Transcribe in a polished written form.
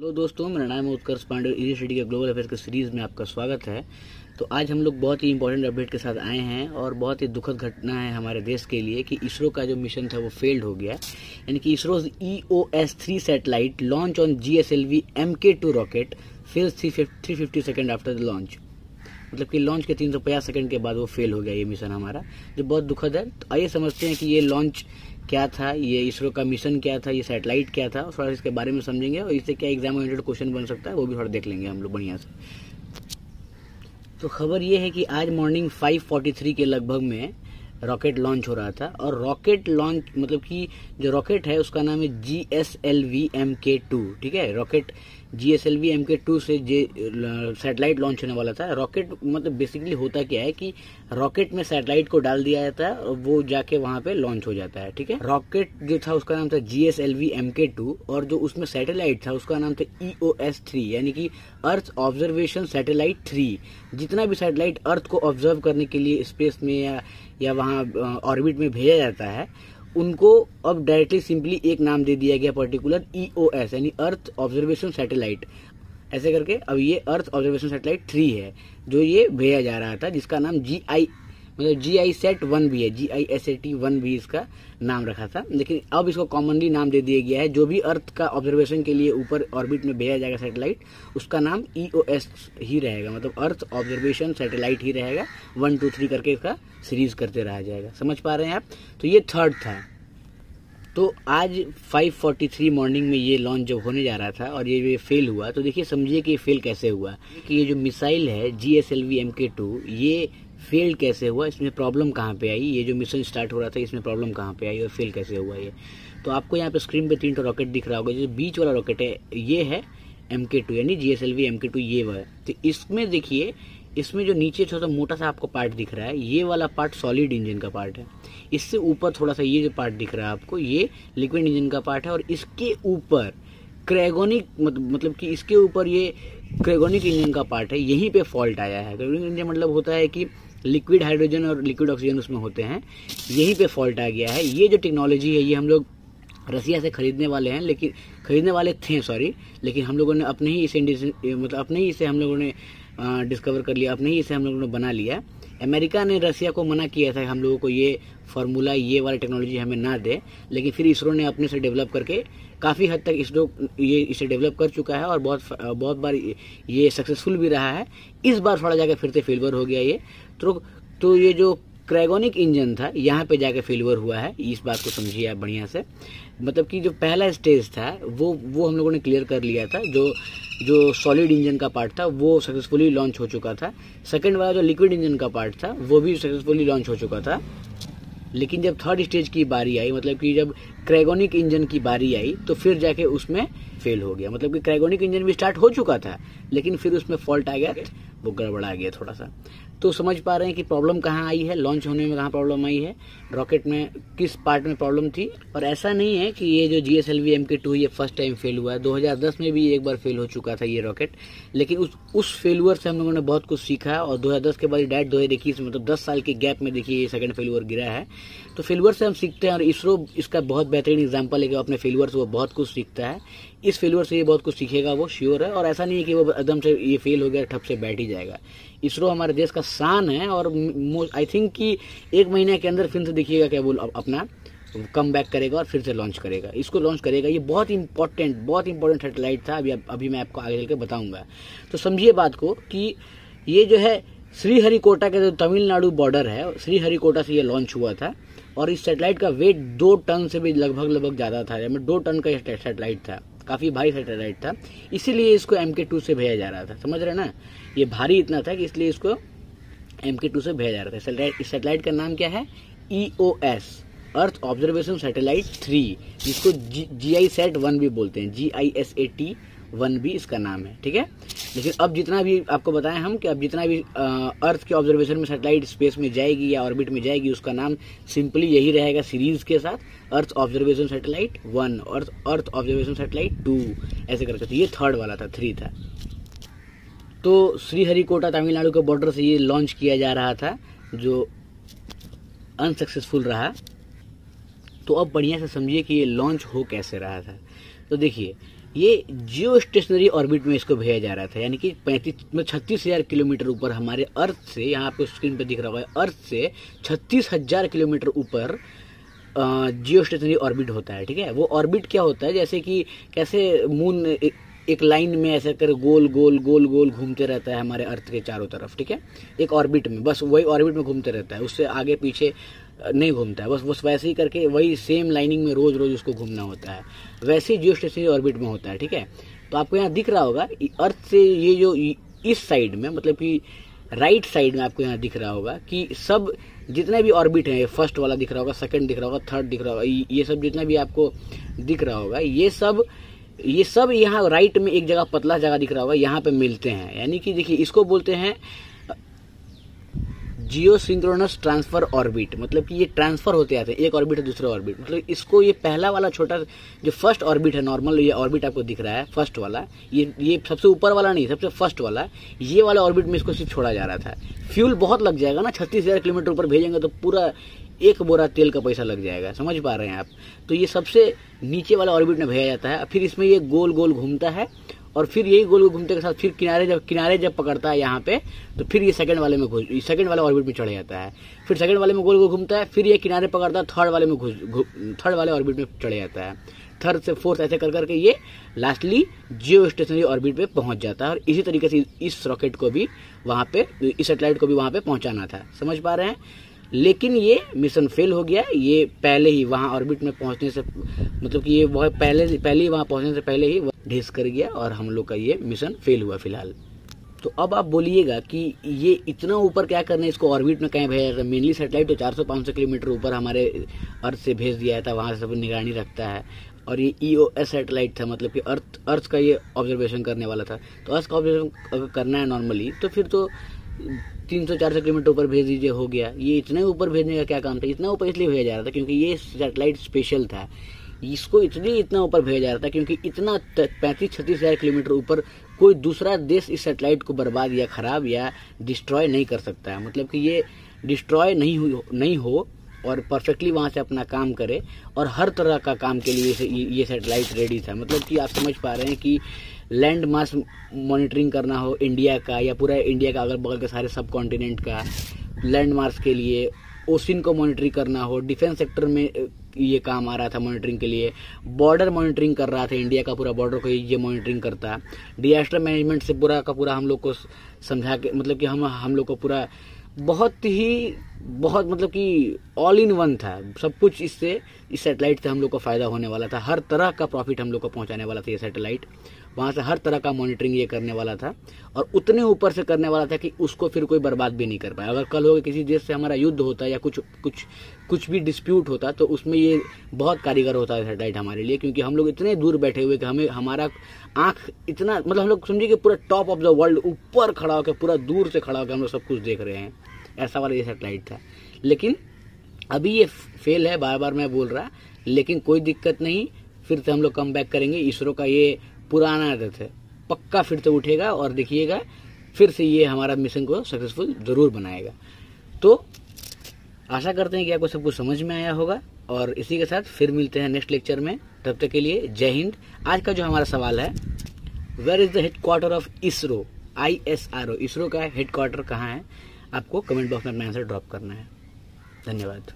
Hello दोस्तों, मेरा नाम है उत्कर्ष पांडे। यूनिवर्सिटी के ग्लोबल अफेयर्स के सीरीज़ में आपका स्वागत है। तो आज हम लोग बहुत ही इंपॉर्टेंट अपडेट के साथ आए हैं और बहुत ही दुखद घटना है हमारे देश के लिए कि इसरो का जो मिशन था वो फेल्ड हो गया। यानी कि ISRO's EOS-3 satellite launch on GSLV MK2 rocket fails 350 second after the launch. मतलब कि लॉन्च के 350 सेकंड के बाद वो फेल हो गया ये मिशन हमारा, जो बहुत दुखद है। तो आइए समझते हैं कि ये लॉन्च क्या था, ये इसरो का मिशन क्या था, ये सैटेलाइट क्या था, थोड़ा इसके बारे में समझेंगे और इससे क्या एग्जाम ओरिएंटेड क्वेश्चन बन सकता है वो भी थोड़ा देख लेंगे हम लोग बढ़िया से। तो खबर ये है कि आज मॉर्निंग 5:43 के लगभग में रॉकेट लॉन्च हो रहा था। और रॉकेट लॉन्च मतलब कि जो रॉकेट है उसका नाम है GSLV MK2। ठीक है, रॉकेट GSLV MK2 से सैटेलाइट लॉन्च होने वाला था। रॉकेट मतलब बेसिकली होता क्या है कि रॉकेट में सैटेलाइट को डाल दिया जाता है और वो जाके वहां पे लॉन्च हो जाता है। ठीक है, रॉकेट जो था उसका नाम था GSLV MK2 और जो उसमें सैटेलाइट था उसका नाम था EOS-3 यानी कि अर्थ ऑब्जर्वेशन सैटेलाइट 3। जितना भी सैटेलाइट अर्थ को ऑब्जर्व करने के लिए स्पेस में या वहाँ ऑर्बिट में भेजा जाता है उनको अब डायरेक्टली सिंपली एक नाम दे दिया गया पर्टिकुलर EOS यानी अर्थ ऑब्जर्वेशन सैटेलाइट। ऐसे करके अब ये अर्थ ऑब्जर्वेशन सैटेलाइट 3 है जो ये भेजा जा रहा था, जिसका नाम GISAT-1 भी है। GISAT-1 भी इसका नाम रखा था, लेकिन अब इसको कॉमनली नाम दे दिया गया है। जो भी अर्थ का ऑब्जर्वेशन के लिए ऊपर ऑर्बिट में भेजा जाएगा सैटेलाइट उसका नाम EOS ही रहेगा, मतलब अर्थ ऑब्जर्वेशन सैटेलाइट ही रहेगा। 1 2 3 करके इसका सीरीज करते रहा जाएगा। समझ पा रहे हैं आप? तो ये थर्ड था। तो आज 5:43 मॉर्निंग में ये लॉन्च जब होने जा रहा था और ये फेल हुआ, तो देखिए समझिए कि ये फेल कैसे हुआ कि ये जो मिसाइल है GSLV MK2 ये फेल कैसे हुआ, इसमें प्रॉब्लम कहाँ पे आई, ये जो मिशन स्टार्ट हो रहा था इसमें प्रॉब्लम कहाँ पे आई और फेल कैसे हुआ ये। तो आपको यहाँ पे स्क्रीन पे 3 रॉकेट दिख रहा होगा। जो बीच वाला रॉकेट है ये है MK2 यानी GSLV MK2 ये वाला। तो इसमें देखिए, इसमें जो नीचे छोटा मोटा सा आपको पार्ट दिख रहा है ये वाला पार्ट सॉलिड इंजन का पार्ट है। इससे ऊपर थोड़ा सा ये जो पार्ट दिख रहा है आपको ये लिक्विड इंजन का पार्ट है और इसके ऊपर क्रेगोनिक मतलब कि इसके ऊपर ये क्रेगोनिक इंजन का पार्ट है। यहीं पे फॉल्ट आया है। क्रेगोनिक इंजन मतलब होता है कि लिक्विड हाइड्रोजन और लिक्विड ऑक्सीजन उसमें होते हैं, यहीं पे फॉल्ट आ गया है। ये जो टेक्नोलॉजी है ये हम लोग रसिया से खरीदने वाले हैं, लेकिन हम लोगों ने अपने ही इसे हम लोगों ने डिस्कवर कर लिया, अपने ही इसे हम लोगों ने बना लिया। अमेरिका ने रसिया को मना किया था कि हम लोगों को ये फार्मूला ये वाली टेक्नोलॉजी हमें ना दे, लेकिन फिर इसरो ने अपने से डेवलप करके काफ़ी हद तक इसे डेवलप कर चुका है और बहुत बार ये सक्सेसफुल भी रहा है। इस बार थोड़ा जाकर फिर से फेलियर हो गया ये। तो ये जो क्रेगोनिक इंजन था यहाँ पे जाके फेलियर हुआ है, इस बात को समझिए आप बढ़िया से। मतलब कि जो पहला स्टेज था वो हम लोगों ने क्लियर कर लिया था। जो सॉलिड इंजन का पार्ट था वो सक्सेसफुली लॉन्च हो चुका था। सेकंड वाला जो लिक्विड इंजन का पार्ट था वो भी सक्सेसफुली लॉन्च हो चुका था। लेकिन जब थर्ड स्टेज की बारी आई, मतलब कि जब क्रेगोनिक इंजन की बारी आई तो फिर जाके उसमें फेल हो गया। मतलब कि क्रेगोनिक इंजन भी स्टार्ट हो चुका था लेकिन फिर उसमें फॉल्ट आ गया, वो गड़बड़ा गया थोड़ा सा। तो समझ पा रहे हैं कि प्रॉब्लम कहाँ आई है, लॉन्च होने में कहाँ प्रॉब्लम आई है, रॉकेट में किस पार्ट में प्रॉब्लम थी। और ऐसा नहीं है कि ये जो GSLV MK2 ये फर्स्ट टाइम फेल हुआ है। 2010 में भी एक बार फेल हो चुका था ये रॉकेट, लेकिन उस फेलियर से हम लोगों ने बहुत कुछ सीखा और 2010 के बाद डायरेक्ट 2021 मतलब 10 साल के गैप में देखिए ये सेकंड फेलियर गिरा है। तो फेलियर से हम सीखते हैं और इसरो इसका बहुत बेहतरीन एग्जाम्पल है कि अपने फेलियर से वो बहुत कुछ सीखता है। इस फेलियर से ये बहुत कुछ सीखेगा, वो श्योर है। और ऐसा नहीं है कि वो एकदम से ये फेल हो गया ठप से बैठ ही जाएगा। इसरो हमारे देश का शान है और आई थिंक कि 1 महीने के अंदर फिर से देखिएगा क्या वो अपना कम बैक करेगा और फिर से लॉन्च करेगा, इसको लॉन्च करेगा। ये बहुत इंपॉर्टेंट सैटेलाइट था, अभी मैं आपको आगे चल के बताऊंगा। तो समझिए बात को कि ये जो है श्रीहरिकोटा के जो तमिलनाडु बॉर्डर है, श्रीहरिकोटा से ये लॉन्च हुआ था और इस सैटेलाइट का वेट 2 टन से भी लगभग ज़्यादा था। 2 टन का सैटेलाइट था, काफ़ी भारी सैटेलाइट था, इसीलिए इसको MK2 से भेजा जा रहा था। समझ रहे ना, ये भारी इतना था कि इसलिए इसको MK2 से भेजा जा रहा था। इस सैटेलाइट का नाम क्या है? EOS अर्थ ऑब्जर्वेशन सैटेलाइट 3, जिसको GISAT-1 भी बोलते हैं। GISAT-1 भी इसका नाम है। ठीक है, लेकिन अब जितना भी आपको बताएं हम कि अब जितना भी अर्थ के ऑब्जर्वेशन में सैटेलाइट स्पेस में जाएगी या ऑर्बिट में जाएगी उसका नाम सिंपली यही रहेगा सीरीज के साथ, अर्थ ऑब्जर्वेशन सैटेलाइट 1 और अर्थ ऑब्जर्वेशन सैटेलाइट 2 ऐसे करके। तो ये थर्ड वाला था, 3 था। तो श्रीहरिकोटा तमिलनाडु के बॉर्डर से ये लॉन्च किया जा रहा था जो अनसक्सेसफुल रहा। तो अब बढ़िया से समझिए कि ये लॉन्च हो कैसे रहा था। तो देखिए ये जियो स्टेशनरी ऑर्बिट में इसको भेजा जा रहा था, यानी कि 36,000 किलोमीटर ऊपर हमारे अर्थ से, यहाँ आपको स्क्रीन पर दिख रहा होगा, अर्थ से 36,000 किलोमीटर ऊपर जियो स्टेशनरी ऑर्बिट होता है। ठीक है, वो ऑर्बिट क्या होता है, जैसे कि कैसे मून एक लाइन में ऐसे कर गोल गोल गोल गोल घूमते रहता है हमारे अर्थ के चारों तरफ। ठीक है, एक ऑर्बिट में, बस वही ऑर्बिट में घूमते रहता है, उससे आगे पीछे नहीं घूमता है, बस वैसे ही करके वही सेम लाइनिंग में रोज रोज उसको घूमना होता है, वैसे ही जियो स्टेशनरी ऑर्बिट में होता है। ठीक है, तो आपको यहाँ दिख रहा होगा अर्थ से ये जो इस साइड में, मतलब कि राइट साइड में आपको यहाँ दिख रहा होगा कि सब जितने भी ऑर्बिट हैं, फर्स्ट वाला दिख रहा होगा, सेकंड दिख रहा होगा, थर्ड दिख रहा होगा, ये सब जितना भी आपको दिख रहा होगा, ये सब यहाँ राइट में एक जगह पतला जगह दिख रहा होगा, यहाँ पे मिलते हैं। यानी कि देखिए, इसको बोलते हैं जियो सिंक्रोनस ट्रांसफर ऑर्बिट, मतलब कि ये ट्रांसफर होते आते हैं एक ऑर्बिट से दूसरे ऑर्बिट। मतलब इसको ये पहला वाला छोटा जो फर्स्ट ऑर्बिट है, नॉर्मल ये ऑर्बिट आपको दिख रहा है फर्स्ट वाला, ये सबसे ऊपर वाला नहीं, सबसे फर्स्ट वाला, ये वाला ऑर्बिट में इसको सिर्फ छोड़ा जा रहा था। फ्यूल बहुत लग जाएगा ना, 36,000 किलोमीटर ऊपर भेजेंगे तो पूरा एक बोरा तेल का पैसा लग जाएगा, समझ पा रहे हैं आप। तो ये सबसे नीचे वाला ऑर्बिट में भेजा जाता है, फिर इसमें ये गोल गोल घूमता है, और फिर यही गोल गोल घूमते के साथ फिर किनारे जब पकड़ता है यहाँ पे, तो फिर ये सेकंड वाले वाले ऑर्बिट में चढ़ जाता है, फिर सेकंड वाले में गोल गोल घूमता है, फिर ये किनारे पकड़ता है, थर्ड वाले ऑर्बिट में चढ़ जाता है, थर्ड से फोर्थ ऐसे कर करके ये लास्टली जियो स्टेशनरी ऑर्बिट पे पहुंच जाता है। और इसी तरीके से इस रॉकेट को भी वहाँ पे, इस सैटेलाइट को भी वहाँ पे पहुँचाना था, समझ पा रहे हैं। लेकिन ये मिशन फेल हो गया, ये पहले ही वहाँ ऑर्बिट में पहुँचने से, मतलब कि ये बहुत पहले ही वहाँ पहुँचने से पहले ही ढेस कर गया और हम लोग का ये मिशन फेल हुआ फिलहाल। तो अब आप बोलिएगा कि ये इतना ऊपर क्या करने इसको ऑर्बिट में कहीं भेजा था। मेनली सैटेलाइट तो 400-500 किलोमीटर ऊपर हमारे अर्थ से भेज दिया था, वहाँ से सब निगरानी रखता है, और ये EOS सैटेलाइट था, मतलब कि अर्थ का ये ऑब्जर्वेशन करने वाला था। तो अर्थ का ऑब्जर्वेशन अगर करना है नॉर्मली, तो फिर तो 300-400 किलोमीटर ऊपर भेज दीजिए, हो गया। ये इतने ऊपर भेजने का क्या काम था? इतना ऊपर इसलिए भेजा जा रहा था क्योंकि ये सैटेलाइट स्पेशल था, इसको इसलिए इतना ऊपर भेजा जा रहा था क्योंकि इतना 35-36 हज़ार किलोमीटर ऊपर कोई दूसरा देश इस सैटेलाइट को बर्बाद या खराब या डिस्ट्रॉय नहीं कर सकता है। मतलब कि ये डिस्ट्रॉय नहीं हो और परफेक्टली वहाँ से अपना काम करे, और हर तरह का काम के लिए ये सैटेलाइट रेडी था। मतलब कि आप समझ पा रहे हैं कि लैंड मास मॉनिटरिंग करना हो इंडिया का, या पूरा इंडिया का अगल बगल के सारे सब कॉन्टिनेंट का लैंड मास के लिए, ओशिन को मॉनिटरिंग करना हो, डिफेंस सेक्टर में ये काम आ रहा था मॉनिटरिंग के लिए, बॉर्डर मॉनिटरिंग कर रहा था, इंडिया का पूरा बॉर्डर को ये मॉनिटरिंग करता, डिजास्टर मैनेजमेंट से पूरा का पूरा हम लोग को समझा के, मतलब कि हम लोग को पूरा बहुत मतलब कि ऑल इन वन था सब कुछ। इस सैटेलाइट से हम लोग को फायदा होने वाला था, हर तरह का प्रॉफिट हम लोग को पहुंचाने वाला था ये सैटेलाइट। वहाँ से हर तरह का मॉनिटरिंग ये करने वाला था, और उतने ऊपर से करने वाला था कि उसको फिर कोई बर्बाद भी नहीं कर पाया। अगर कल हो किसी देश से हमारा युद्ध होता या कुछ भी डिस्प्यूट होता, तो उसमें ये बहुत कारीगर होता है सैटेलाइट हमारे लिए, क्योंकि हम लोग इतने दूर बैठे हुए कि हमारा आँख इतना, मतलब हम लोग समझिए कि पूरा टॉप ऑफ द वर्ल्ड ऊपर खड़ा होकर, पूरा दूर से खड़ा होकर हम लोग सब कुछ देख रहे हैं, ऐसा वाला ये सैटेलाइट था। लेकिन अभी ये फेल है, बार बार मैं बोल रहा, लेकिन कोई दिक्कत नहीं, फिर से हम लोग कम बैक करेंगे। इसरो का ये पुराना आदत है, पक्का फिर से उठेगा, और देखिएगा फिर से ये हमारा मिशन को सक्सेसफुल जरूर बनाएगा। तो आशा करते हैं कि आपको सब कुछ समझ में आया होगा, और इसी के साथ फिर मिलते हैं नेक्स्ट लेक्चर में। तब तक के लिए जय हिंद। आज का जो हमारा सवाल है, where is the headquarter of ISRO, ISRO, ISRO का हेडक्वार्टर कहाँ है? आपको कमेंट बॉक्स में अपना आंसर ड्रॉप करना है। धन्यवाद।